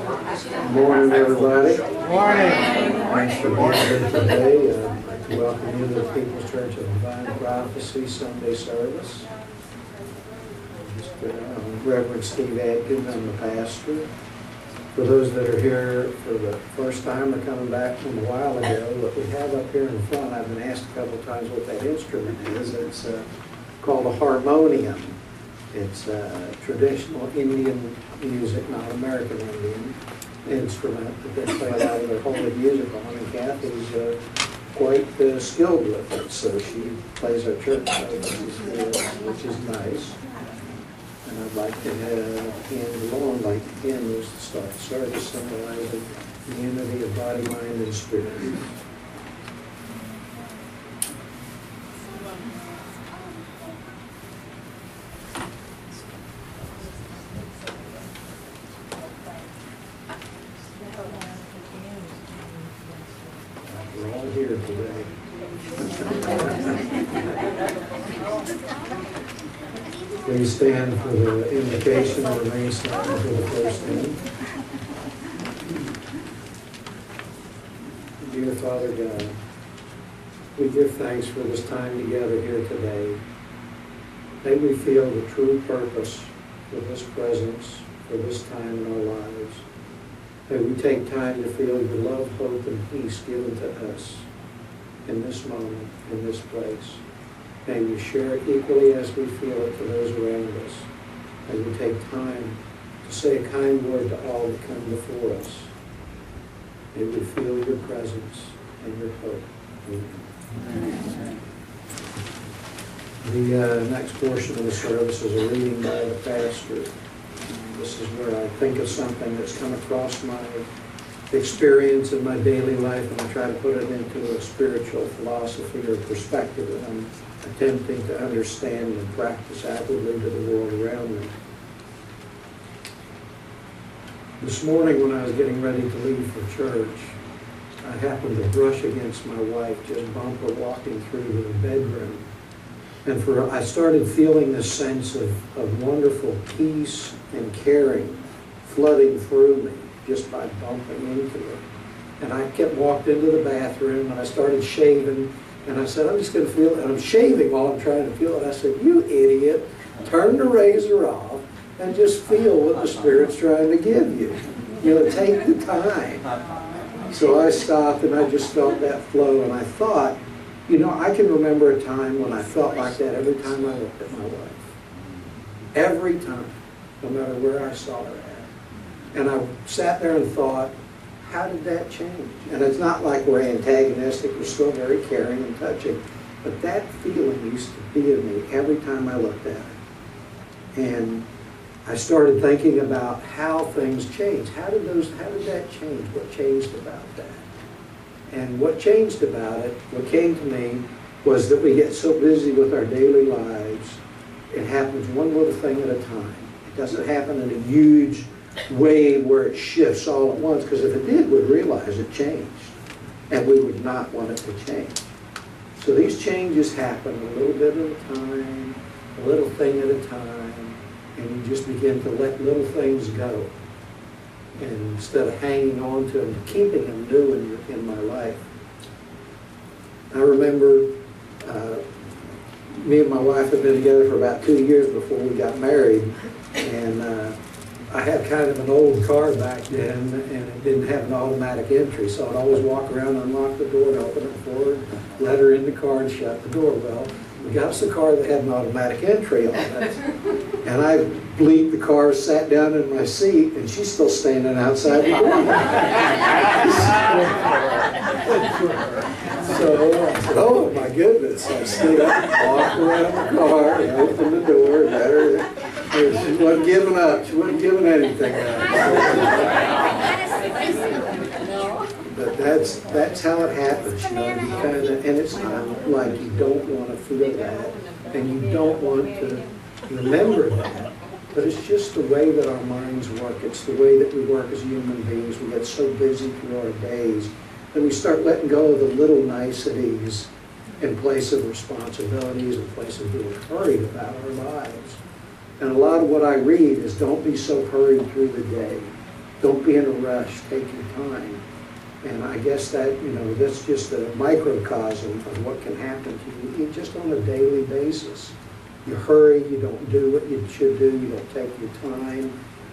Good morning, everybody. Good morning. Thanks for being here today. I'd like to welcome you to the People's Church of Divine Prophecy Sunday service. I'm Reverend Steve Ashkhen. I'm the pastor. For those that are here for the first time or coming back from a while ago, what we have up here in the front, I've been asked a couple of times what that instrument is. It's called a harmonium. It's traditional Indian music, not American Indian instrument that they play a lot of their holy music on. And Kathy's quite skilled with it, so she plays our church which is nice. And I'd like to have hand along like the hymn is to start the service, symbolizing the unity of body, mind, and spirit. We're all here today. Please stand for the invocation and remain standing for the first hymn. Dear Father God, we give thanks for this time together here today. May we feel the true purpose for this presence, for this time in our lives. May we take time to feel your love, hope, and peace given to us in this moment, in this place. May we share it equally as we feel it to those around us. May we take time to say a kind word to all that come before us. May we feel your presence and your hope. Amen. The next portion of the service is a reading by the pastor. This is where I think of something that's come across my experience in my daily life, and I try to put it into a spiritual philosophy or perspective that I'm attempting to understand and practice outwardly to the world around me. This morning when I was getting ready to leave for church, I happened to brush against my wife, just bump her walking through to the bedroom. And I started feeling this sense of wonderful peace and caring flooding through me just by bumping into her. And I walked into the bathroom and I started shaving. And I said, I'm just going to feel it. And I'm shaving while I'm trying to feel it. I said, you idiot, turn the razor off and just feel what the Spirit's trying to give you. You know, take the time. So I stopped and I just felt that flow. And I thought, you know, I can remember a time when I felt like that every time I looked at my wife. Every time, no matter where I saw her at. And I sat there and thought, how did that change? And it's not like we're antagonistic, we're still very caring and touching. But that feeling used to be in me every time I looked at her. And I started thinking about how things changed. How did that change? What changed about that? And what changed about it, what came to me, was that we get so busy with our daily lives, it happens one little thing at a time. It doesn't happen in a huge wave where it shifts all at once, because if it did, we'd realize it changed, and we would not want it to change. So these changes happen a little bit at a time, a little thing at a time, and you just begin to let little things go. And instead of hanging on to them, keeping them new in my life. I remember me and my wife had been together for about 2 years before we got married, and I had kind of an old car back then, and it didn't have an automatic entry, so I'd always walk around, unlock the door, and open it for her, let her in the car, and shut the door. Well, we got us a car that had an automatic entry on it, and I bleeped the car, sat down in my seat, and she's still standing outside the door. So I said, oh my goodness. I stood up, walked around the car, and opened the door, and let her. She wasn't giving up. She wasn't giving anything up. But that's how it happens. You know, and it's not like you don't want to feel that, and you don't want to remember that. But it's just the way that our minds work. It's the way that we work as human beings. We get so busy through our days that we start letting go of the little niceties in place of responsibilities, in place of being hurried about our lives. And a lot of what I read is don't be so hurried through the day. Don't be in a rush. Take your time. And I guess that, that's just a microcosm of what can happen to you just on a daily basis. You hurry, you don't do what you should do, you don't take your time.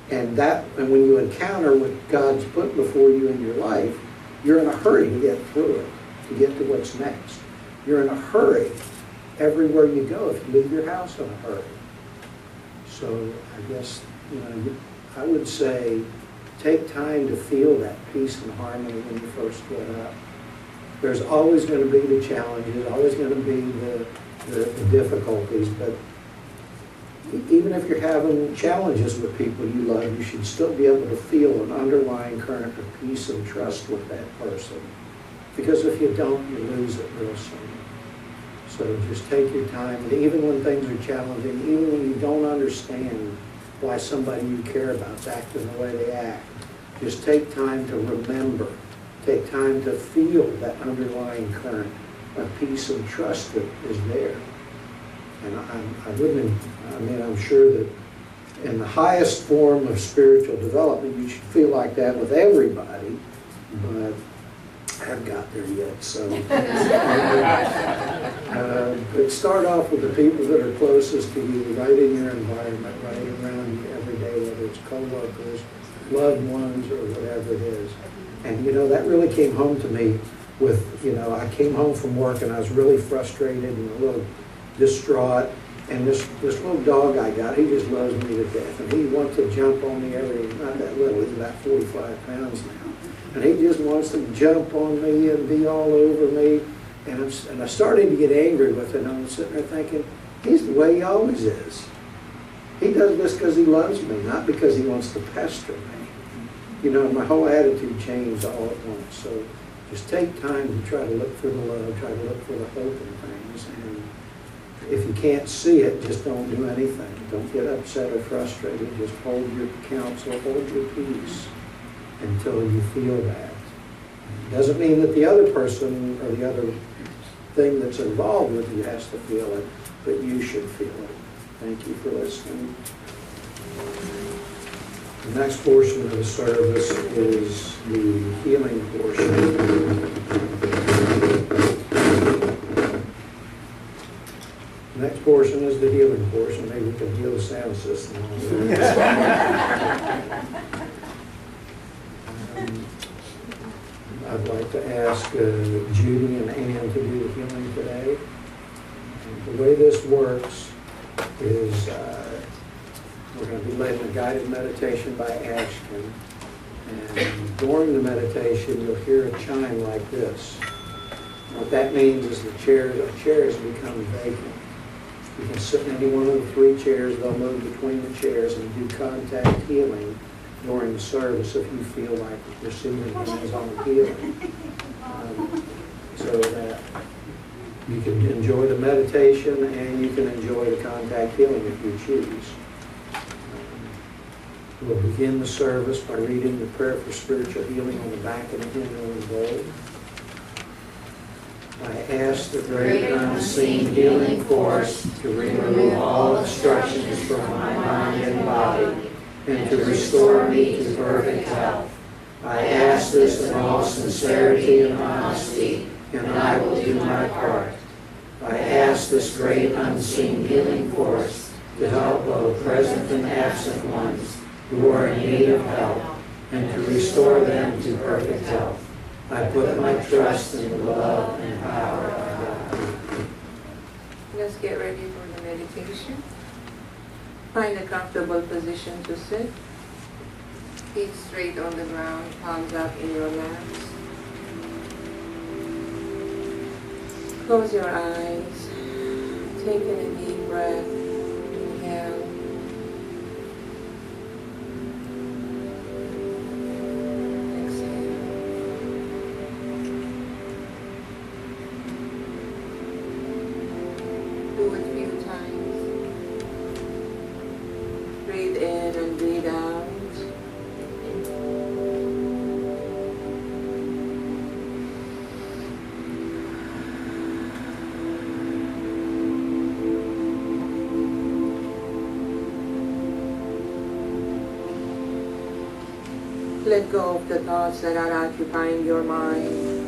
And when you encounter what God's put before you in your life, you're in a hurry to get through it, to get to what's next. You're in a hurry everywhere you go if you leave your house in a hurry. So I guess, I would say take time to feel that peace and harmony when you first get up. There's always going to be the challenges, always going to be the difficulties, but even if you're having challenges with people you love, you should still be able to feel an underlying current of peace and trust with that person. Because if you don't, you lose it real soon. So just take your time, and even when things are challenging, even when you don't understand why somebody you care about is acting the way they act, just take time to remember, take time to feel that underlying current of peace and trust that is there. And I'm sure that in the highest form of spiritual development, you should feel like that with everybody, but I haven't got there yet. So, but start off with the people that are closest to you, right in your environment, right around you every day, whether it's co-workers, loved ones, or whatever it is. And that really came home to me with, I came home from work and I was really frustrated and a little distraught, and this little dog I got, he just loves me to death, and he wants to jump on me not that little, he's about 45 pounds now, and he just wants to jump on me and be all over me, and I started to get angry with it, and I'm sitting there thinking, he's the way he always is. He does this because he loves me, not because he wants to pester me. My whole attitude changed all at once, so just take time to try to look for the love, try to look for the hope in things, and if you can't see it, just don't do anything. Don't get upset or frustrated. Just hold your counsel, hold your peace until you feel that. It doesn't mean that the other person or the other thing that's involved with you has to feel it, but you should feel it. Thank you for listening. The next portion of the service is the healing portion. The next portion is the healing portion. Maybe we can heal the sound system. I'd like to ask Judy and Ann to do the healing today. And the way this works is we're going to be led in a guided meditation by Ashkhen. And during the meditation, you'll hear a chime like this. What that means is the chairs become vacant. You can sit in any one of the 3 chairs. They'll move between the chairs and do contact healing during the service if you feel like receiving hands-on healing. So that you can enjoy the meditation and you can enjoy the contact healing if you choose. We'll begin the service by reading the prayer for spiritual healing on the back of the hymnal in gold. I ask the great unseen healing force to remove all obstructions from my mind and body and to restore me to perfect health. I ask this in all sincerity and honesty, and I will do my part. I ask this great unseen healing force to help both present and absent ones who are in need of help and to restore them to perfect health. I put my trust in the love and power of God. Let's get ready for the meditation. Find a comfortable position to sit. Feet straight on the ground, palms up in your laps. Close your eyes. Take in a deep breath. Inhale. Do it a few times. Breathe in and breathe out. let go of the thoughts that are occupying your mind.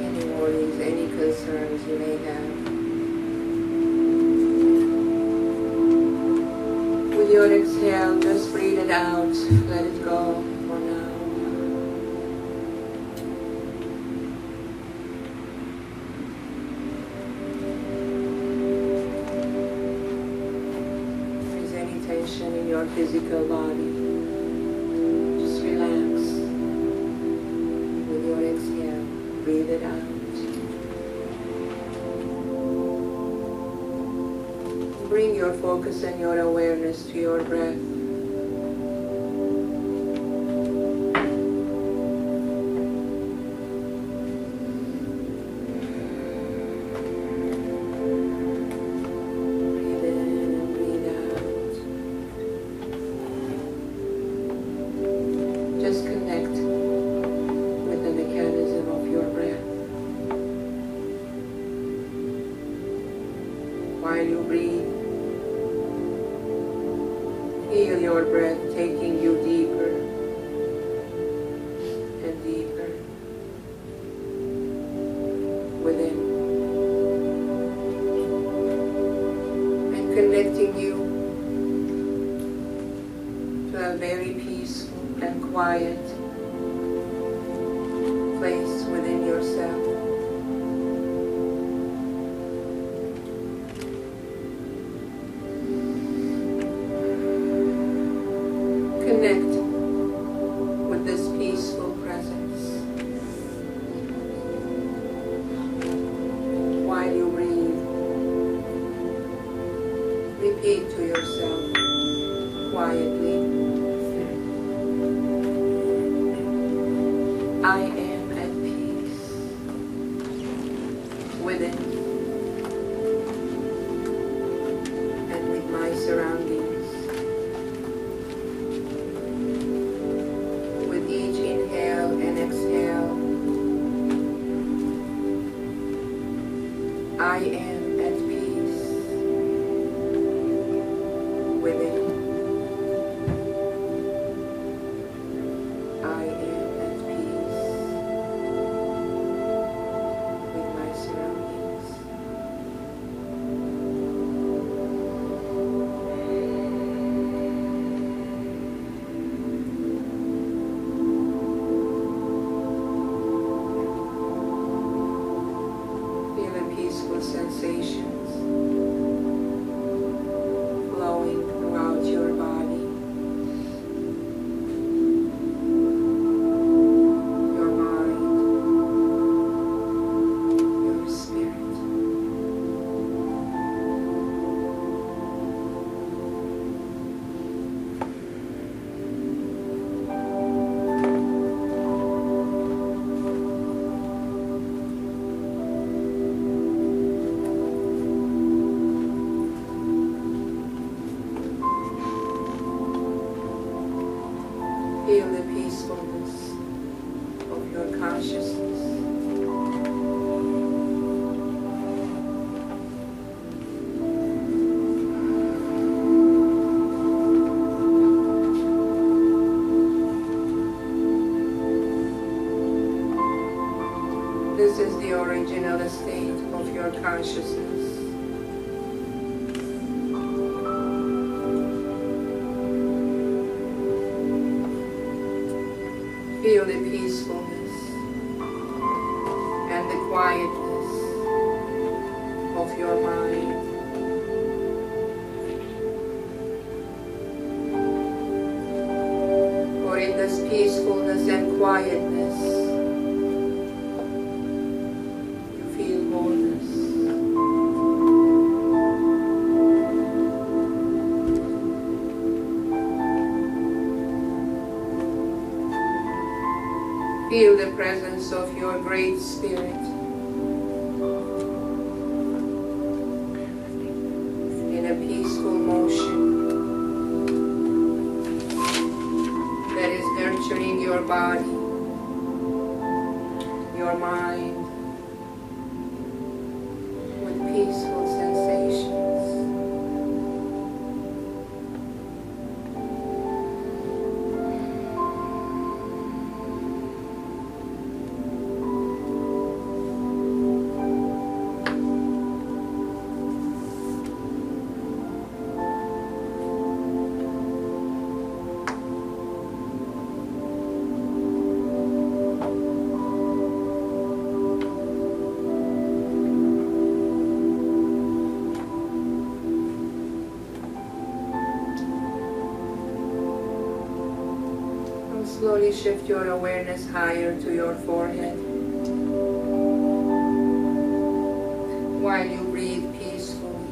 Any worries, any concerns you may have. With your exhale, just breathe it out. Let it go for now. In your physical body, just relax with your exhale. Breathe it out. Bring your focus and your awareness to your breath. While you breathe, feel your breath taking you deeper and deeper within, and connecting you to a very peaceful and quiet place within yourself. Connect with this peaceful presence. While you breathe, repeat to yourself quietly, I am at peace within and with my surroundings. I am at peace within. I am at peace with my surroundings. Sensations flowing throughout your body, your mind, your spirit. Feel the peacefulness of your consciousness. This is the original state of your consciousness. Feel the peacefulness and the quietness of your mind. For in this peacefulness and quietness, you feel wholeness. Feel the presence of your great spirit in a peaceful motion that is nurturing your body, your mind with peaceful sensations. Now slowly shift your awareness higher to your forehead. While you breathe peacefully,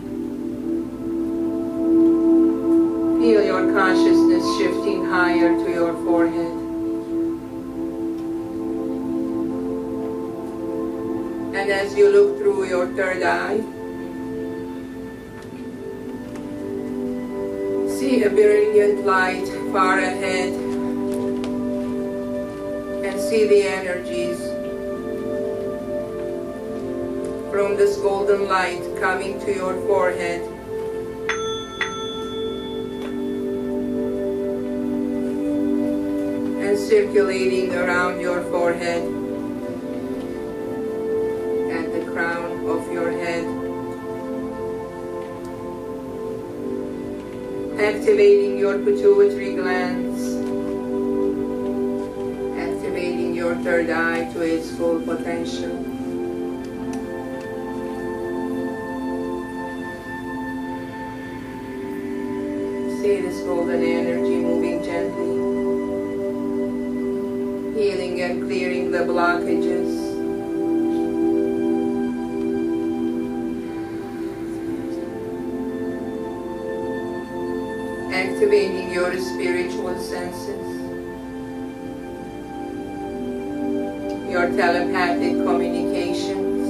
feel your consciousness shifting higher to your forehead. And as you look through your third eye, see a brilliant light far ahead, and see the energies from this golden light coming to your forehead and circulating around your forehead and the crown of your head, activating your pituitary glands, activating your third eye to its full potential. See this golden energy moving gently, healing and clearing the blockages, activating your spiritual senses, your telepathic communications,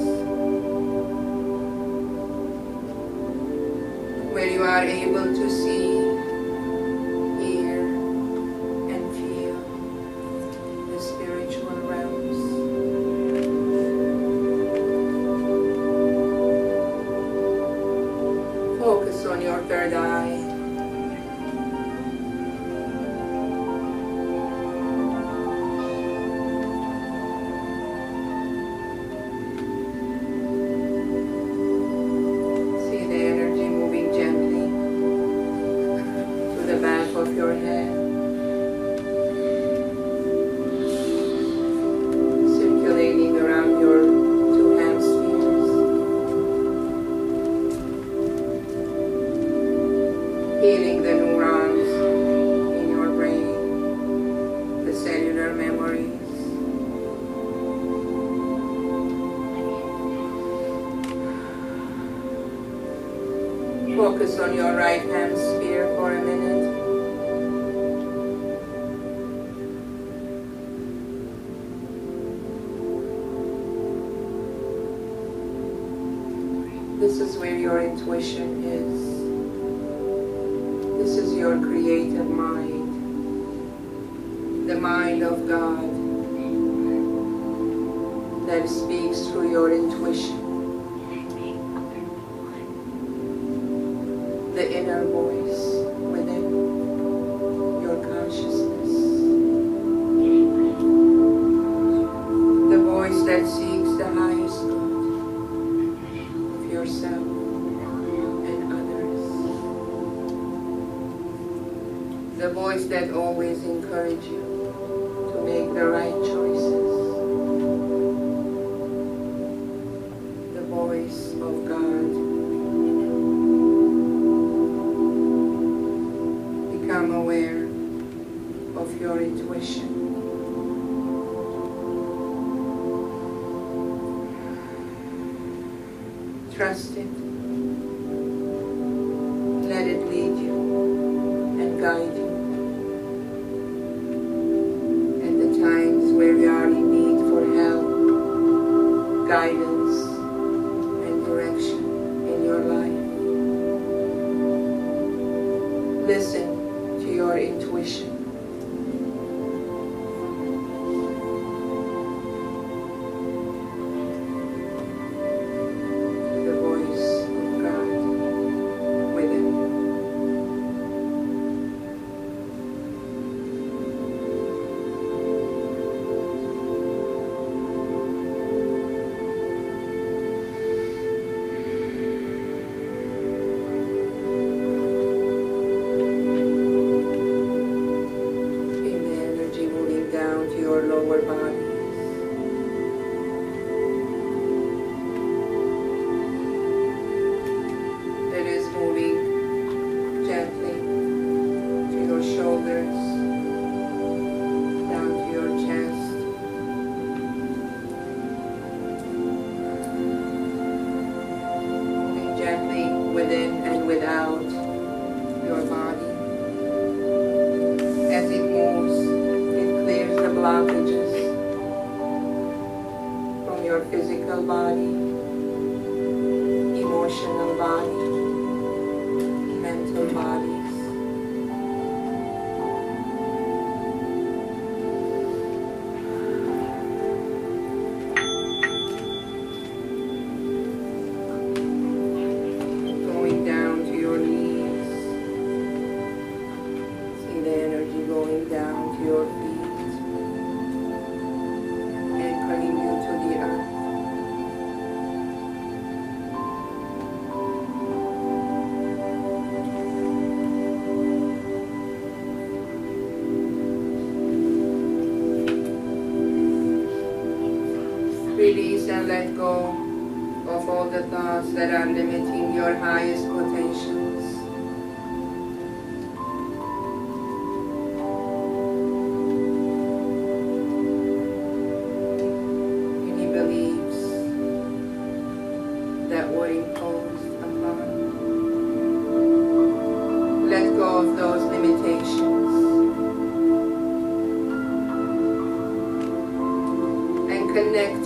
where you are able to see, hear, and feel the spiritual realms. Focus on your third eye. Healing the neurons in your brain, the cellular memories. Focus on your right hemisphere for a minute. This is where your intuition is. This is your creative mind, the mind of God that speaks through your intuition, the inner voice within your consciousness, the voice that seeks the highest good of yourself and others. The voice that always encourages you to make the right choices. The voice of God. Become aware of your intuition. Trust it. Let it lead you and guide you. Where we are in need for help, guidance, and direction in your life. Listen to your intuition. The voice blockages from your physical body, emotional body, mental bodies. Going down to your knees. See the energy going down to your feet, anchoring you to the earth. Release and let go of all the thoughts that are limiting your highest potentials. Any beliefs that were imposed upon. Let go of those limitations and connect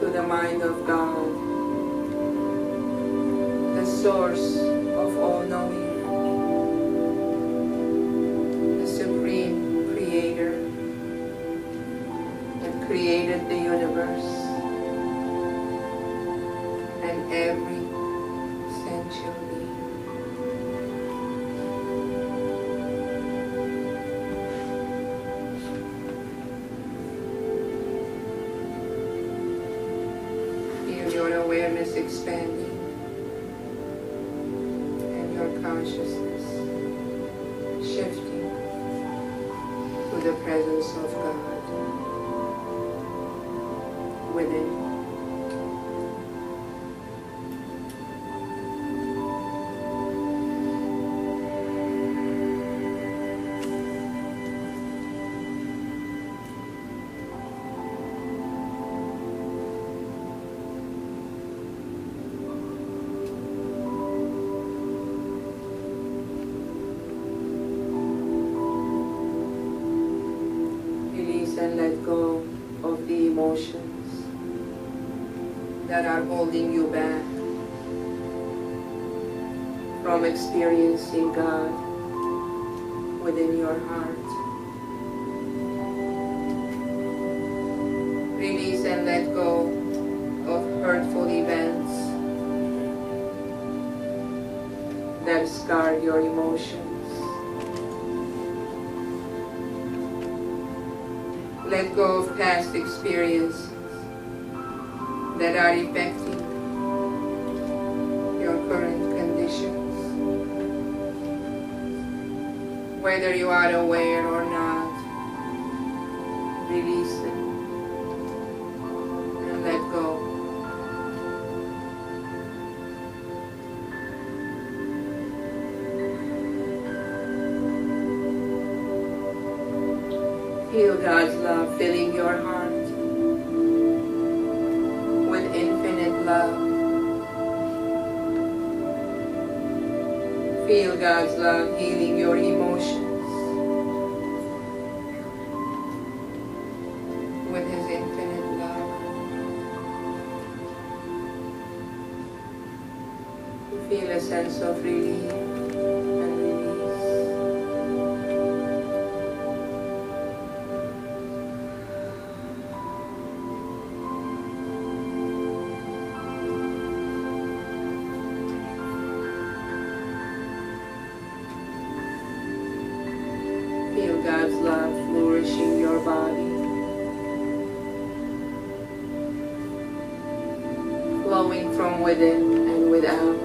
to the mind of God, the source of all knowing, the supreme creator that created the universe and every sentient being. Your awareness expanding and your consciousness shifting to the presence of God within. And let go of the emotions that are holding you back from experiencing God within your heart. Release and let go of hurtful events that scarred your emotions. Let go of past experiences that are affecting your current conditions. Whether you are aware or not, release them and let go. Feel God's love filling your heart with infinite love. Feel God's love healing your emotions with His infinite love. Feel a sense of relief and release. Feel God's love flourishing your body, flowing from within and without.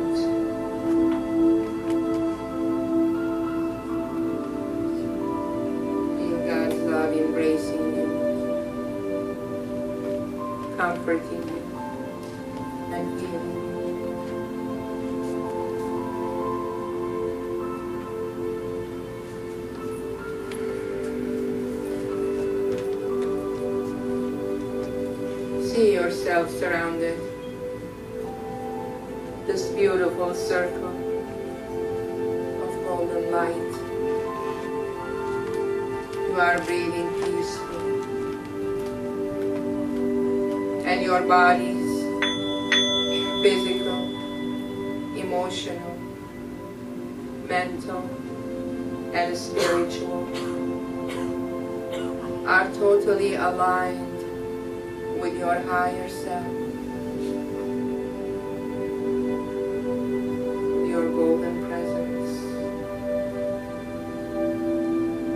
Feel God's love embracing you, comforting you, and healing you. See yourself surrounded. This beautiful circle of golden light. You are breathing peacefully. and your bodies, physical, emotional, mental, and spiritual, are totally aligned with your higher self, your golden presence,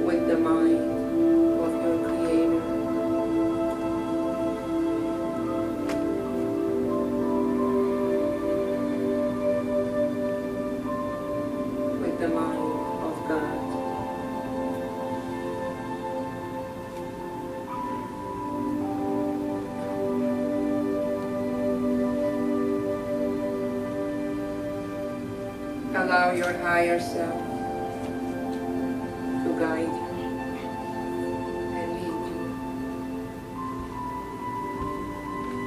with the mind of your Creator. With the mind of God. Allow your higher self to guide you and lead you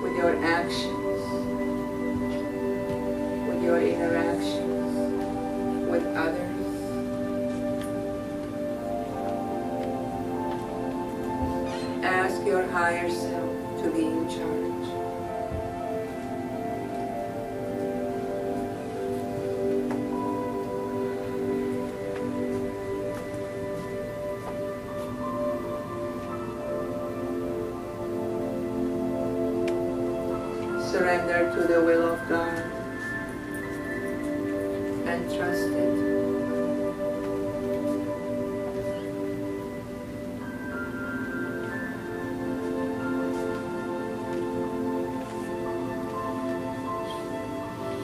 with your actions, with your interactions with others. Ask your higher self to be in charge. Surrender to the will of God and trust it.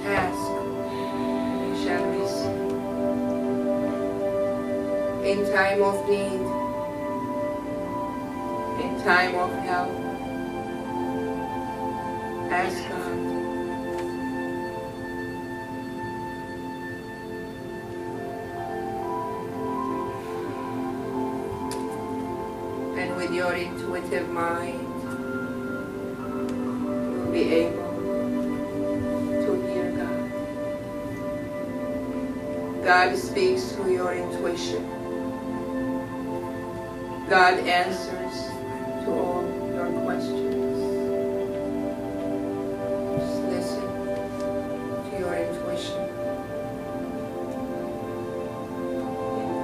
Ask, and you shall receive. In time of need, in time of help, ask God. And with your intuitive mind, you'll be able to hear God. God speaks through your intuition. God answers to all your questions.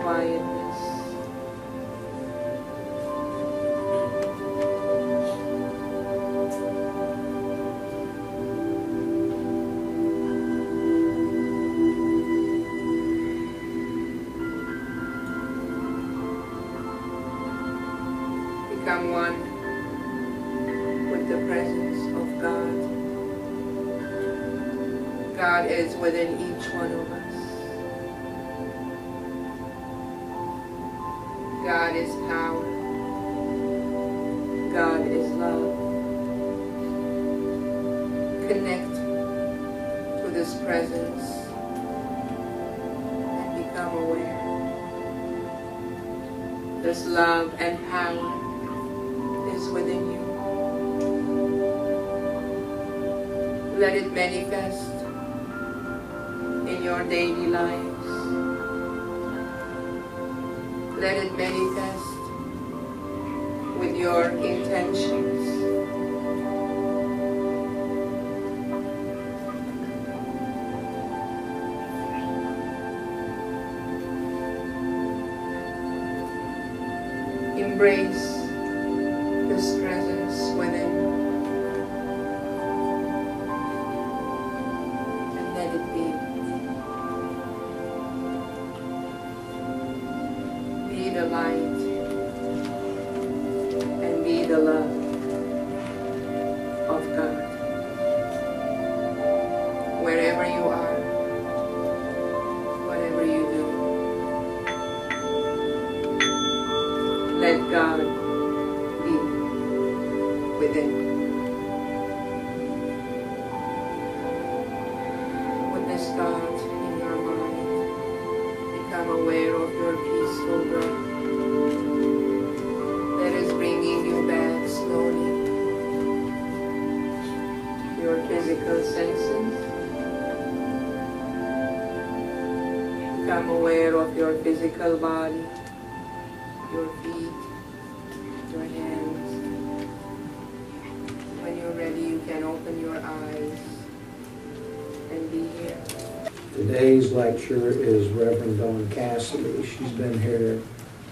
Quietness. Become one with the presence of God. God is within each one of us. God is power. God is love. Connect to this presence and become aware. This love and power is within you. Let it manifest in your daily lives. Let it manifest with your intentions. Embrace this presence within and let it be. Be the light and be the love of God. Wherever you are, whatever you do, let God be within. Witness God in your mind. Become aware of your peaceful breath that is bringing you back slowly to your physical senses. Become aware of your physical body, your feet, your hands. When you're ready, ready, you can open your eyes and be here. Today's lecturer is Reverend Cassidy. She's been here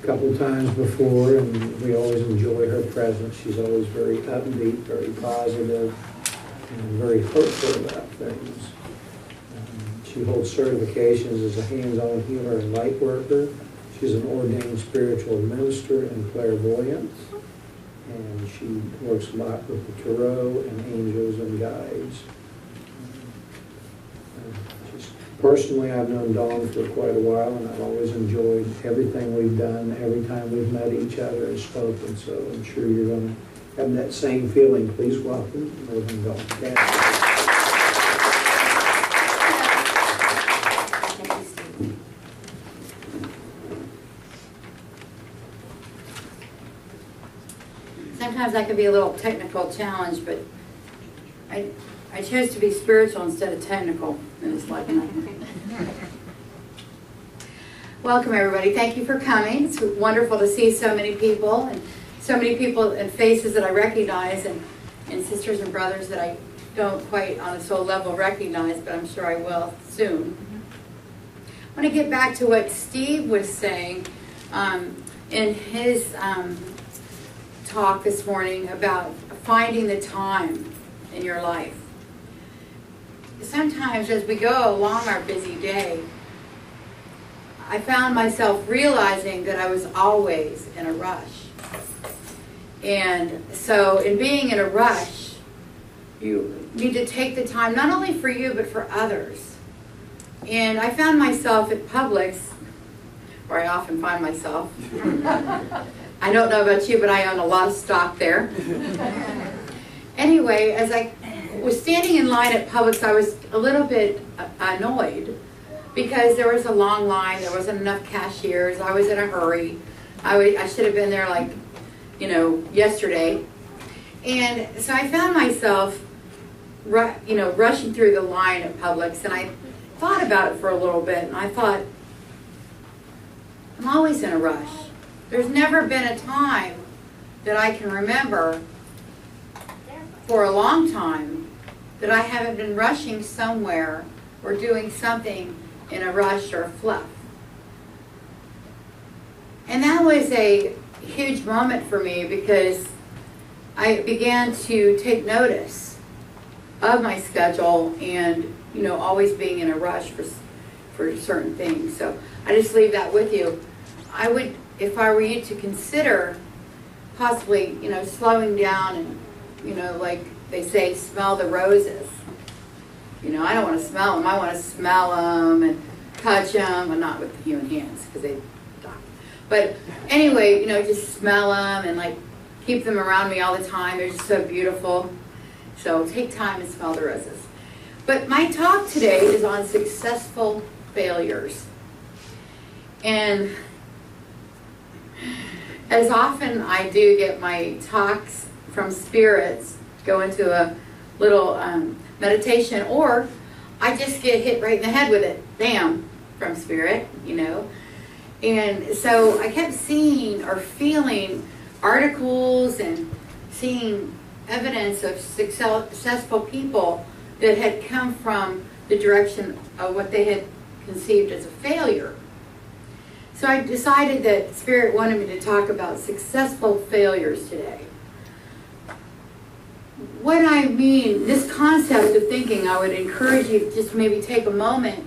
a couple times before, and we always enjoy her presence. She's always very upbeat, very positive, and very hopeful about things. She holds certifications as a hands-on healer and light worker. She's an ordained spiritual minister and clairvoyant, and she works a lot with the tarot and angels and guides. Personally, I've known Dawn for quite a while, and I've always enjoyed everything we've done, every time we've met each other and spoken, so I'm sure you're going to have that same feeling. Please welcome Reverend Dawn Cassidy. Sometimes that can be a little technical challenge, but I chose to be spiritual instead of technical, and it's like nothing. Welcome, everybody. Thank you for coming. It's wonderful to see so many people, and faces that I recognize, and sisters and brothers that I don't quite on a soul level recognize, but I'm sure I will soon. I want to get back to what Steve was saying in his talk this morning about finding the time in your life. Sometimes as we go along our busy day, I found myself realizing that I was always in a rush. And so in being in a rush, you need to take the time not only for you but for others. And I found myself at Publix, where I often find myself. I don't know about you, but I own a lot of stock there. Anyway, as I was standing in line at Publix, I was a little bit annoyed because there was a long line, there wasn't enough cashiers, I was in a hurry. I should have been there like, yesterday. And so I found myself, rushing through the line at Publix, and I thought about it for a little bit, and I thought, I'm always in a rush. There's never been a time that I can remember for a long time that I haven't been rushing somewhere or doing something in a rush or a fluff. And that was a huge moment for me because I began to take notice of my schedule and, always being in a rush for certain things. So I just leave that with you. I would, if I were you, to consider possibly, slowing down and, like they say, smell the roses. I don't want to smell them. I want to smell them and touch them, and not with the human hands because they die. But anyway, just smell them and like keep them around me all the time. They're just so beautiful. So take time and smell the roses. But my talk today is on successful failures. And as often I do get my talks from spirits, go into a little meditation, or I just get hit right in the head with it, bam, from spirit, And so I kept seeing or feeling articles and seeing evidence of successful people that had come from the direction of what they had conceived as a failure. So I decided that Spirit wanted me to talk about successful failures today. What I mean, this concept of thinking, I would encourage you to just maybe take a moment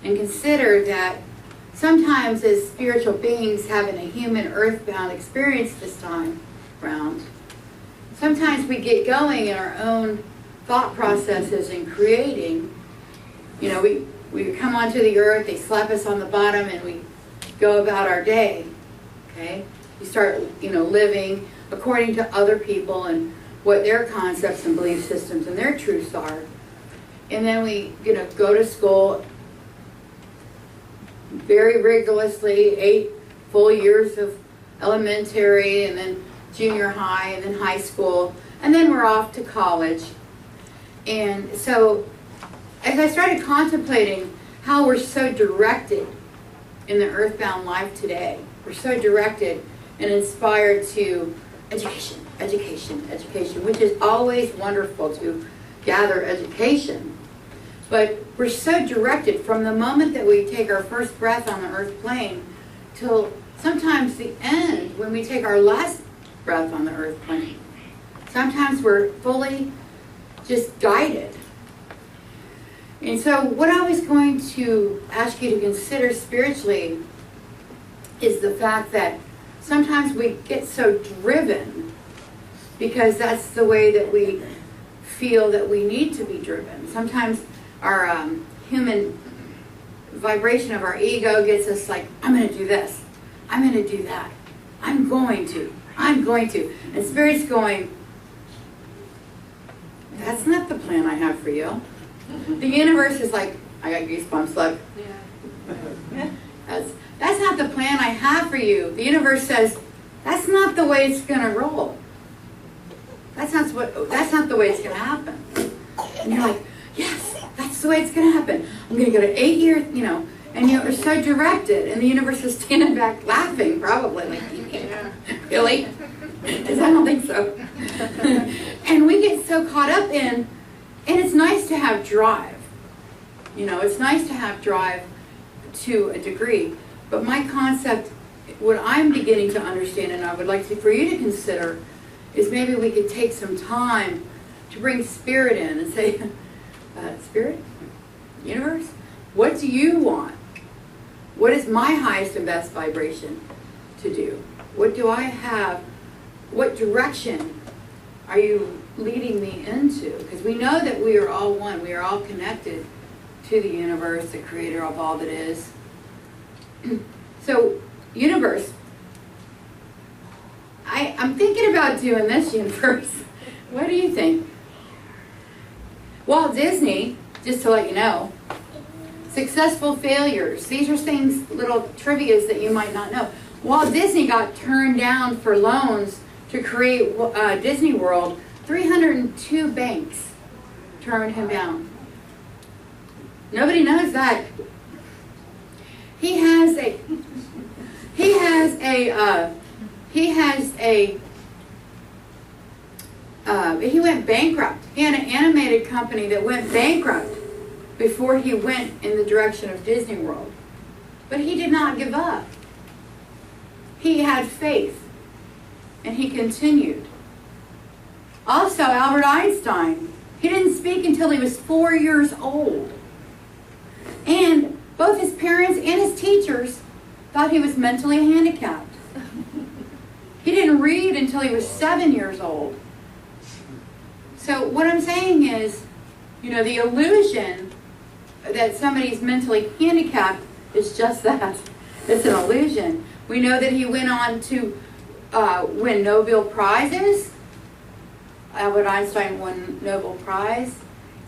and consider that sometimes as spiritual beings having a human earthbound experience this time around, sometimes we get going in our own thought processes and creating. We come onto the earth, they slap us on the bottom, and we go about our day, okay? You start, living according to other people and what their concepts and belief systems and their truths are. And then we, go to school very rigorously, 8 full years of elementary, and then junior high, and then high school, and then we're off to college. And so, as I started contemplating how we're so directed in the earthbound life today, we're so directed and inspired to education, education, education, which is always wonderful to gather education. But we're so directed from the moment that we take our first breath on the earth plane till sometimes the end when we take our last breath on the earth plane. Sometimes we're fully just guided. And so what I was going to ask you to consider spiritually is the fact that sometimes we get so driven because that's the way that we feel that we need to be driven. Sometimes our human vibration of our ego gets us like, I'm going to do this. I'm going to do that. I'm going to. And Spirit's going, that's not the plan I have for you. The universe is like, I got goosebumps, look. Yeah. That's not the plan I have for you. The universe says, that's not the way it's going to roll. That's not the way it's going to happen. And you're like, yes, that's the way it's going to happen. I'm going to go to 8 years, and you're so directed. And the universe is standing back laughing, probably. Like, really? Because I don't think so. And we get so caught up in, and it's nice to have drive. It's nice to have drive to a degree. But my concept, what I'm beginning to understand, and I would like for you to consider, is maybe we could take some time to bring Spirit in and say, Spirit, universe, what do you want? What is my highest and best vibration to do? What do I have? What direction are you leading me into? Because we know that we are all one. We are all connected to the universe, the creator of all that is. So, universe, I'm thinking about doing this, universe. What do you think? Walt Disney, just to let you know, successful failures. These are things, little trivias that you might not know. Walt Disney got turned down for loans to create Disney World. 302 banks turned him down. Nobody knows that. He went bankrupt. He had an animated company that went bankrupt before he went in the direction of Disney World. But he did not give up. He had faith, and he continued. Also, Albert Einstein, he didn't speak until he was 4 years old. And both his parents and his teachers thought he was mentally handicapped. He didn't read until he was 7 years old. So what I'm saying is, the illusion that somebody's mentally handicapped is just that. It's an illusion. We know that he went on to win Nobel Prizes. Albert Einstein won Nobel Prize.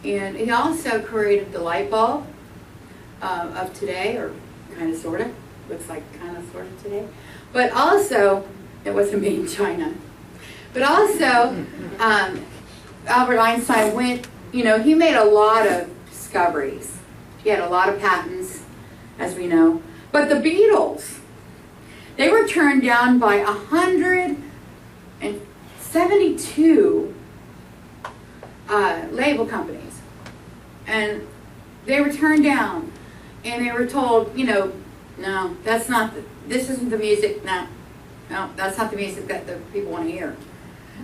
And he also created the light bulb of today, or kind of, sort of. Looks like kind of, sort of today. But also, it wasn't made in China. But also, Albert Einstein went, he made a lot of discoveries. He had a lot of patents, as we know. But the Beatles, they were turned down by 172 label companies. And they were turned down. And they were told, no, this isn't the music, no, that's not the music that the people want to hear.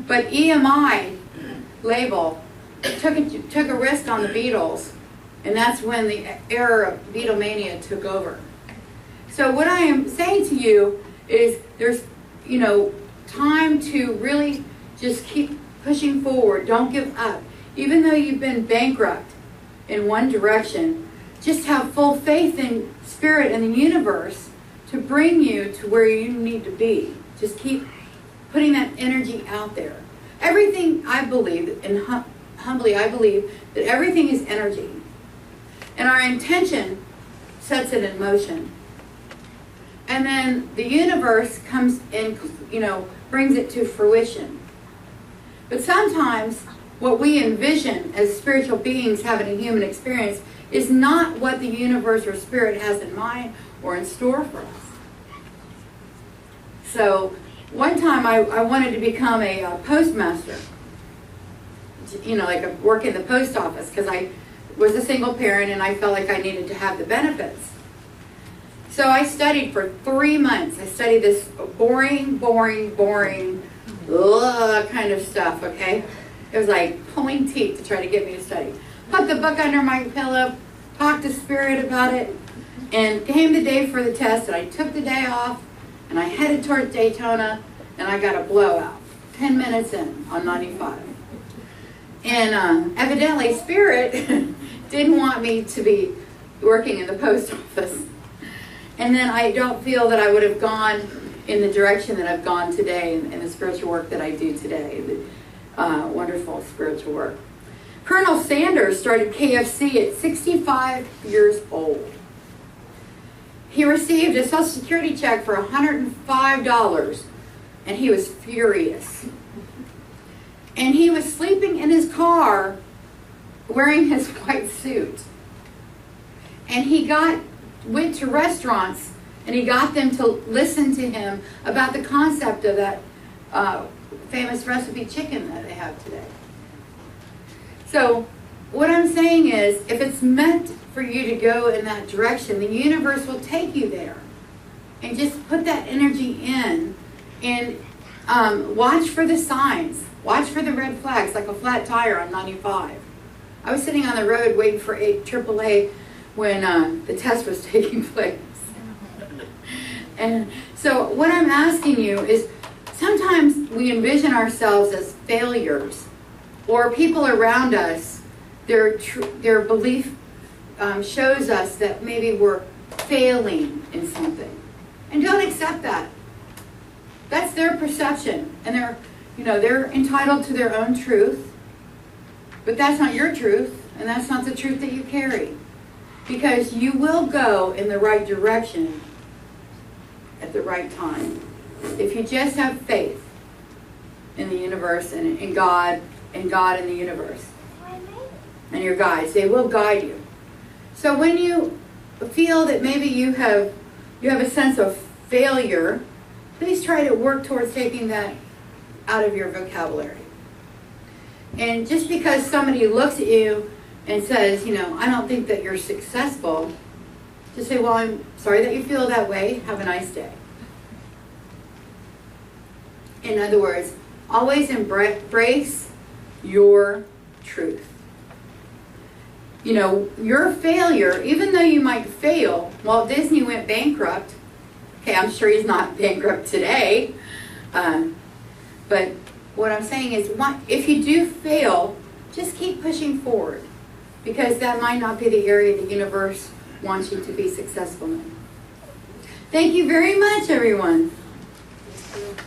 But EMI label took a risk on the Beatles, and that's when the era of Beatlemania took over. So what I am saying to you is there's, time to really just keep pushing forward. Don't give up. Even though you've been bankrupt in one direction, just have full faith in Spirit and the universe to bring you to where you need to be. Just keep putting that energy out there. Everything, I believe, and humbly I believe, that everything is energy. And our intention sets it in motion. And then the universe comes and, brings it to fruition. But sometimes what we envision as spiritual beings having a human experience is not what the universe or Spirit has in mind or in store for us. So one time I wanted to become a postmaster, like work in the post office, because I was a single parent and I felt like I needed to have the benefits. So I studied for 3 months. I studied this boring kind of stuff, okay? It was like pulling teeth to try to get me to study. Put the book under my pillow, talked to Spirit about it, and came the day for the test, and I took the day off, and I headed towards Daytona, and I got a blowout 10 minutes in on 95. And evidently Spirit didn't want me to be working in the post office. And then I don't feel that I would have gone in the direction that I've gone today in the spiritual work that I do today, the wonderful spiritual work. Colonel Sanders started KFC at 65 years old. He received a Social Security check for $105, and he was furious. And he was sleeping in his car wearing his white suit. And he went to restaurants and he got them to listen to him about the concept of that famous recipe chicken that they have today. So what I'm saying is, if it's meant for you to go in that direction, the universe will take you there. And just put that energy in and watch for the signs. Watch for the red flags, like a flat tire on 95. I was sitting on the road waiting for AAA when the test was taking place. And so what I'm asking you is, sometimes we envision ourselves as failures, or people around us, their belief shows us that maybe we're failing in something. And don't accept that. That's their perception, and they're entitled to their own truth, but that's not your truth, and that's not the truth that you carry. Because you will go in the right direction at the right time. If you just have faith in the universe and in God and the universe and your guides, they will guide you. So when you feel that maybe you have a sense of failure, please try to work towards taking that out of your vocabulary. And just because somebody looks at you and says, I don't think that you're successful, just say, well, I'm sorry that you feel that way. Have a nice day. In other words, always embrace your truth. Your failure, even though you might fail, Walt Disney went bankrupt. Okay, I'm sure he's not bankrupt today. But what I'm saying is, if you do fail, just keep pushing forward, because that might not be the area the universe wants you to be successful in. Thank you very much, everyone. Thank you.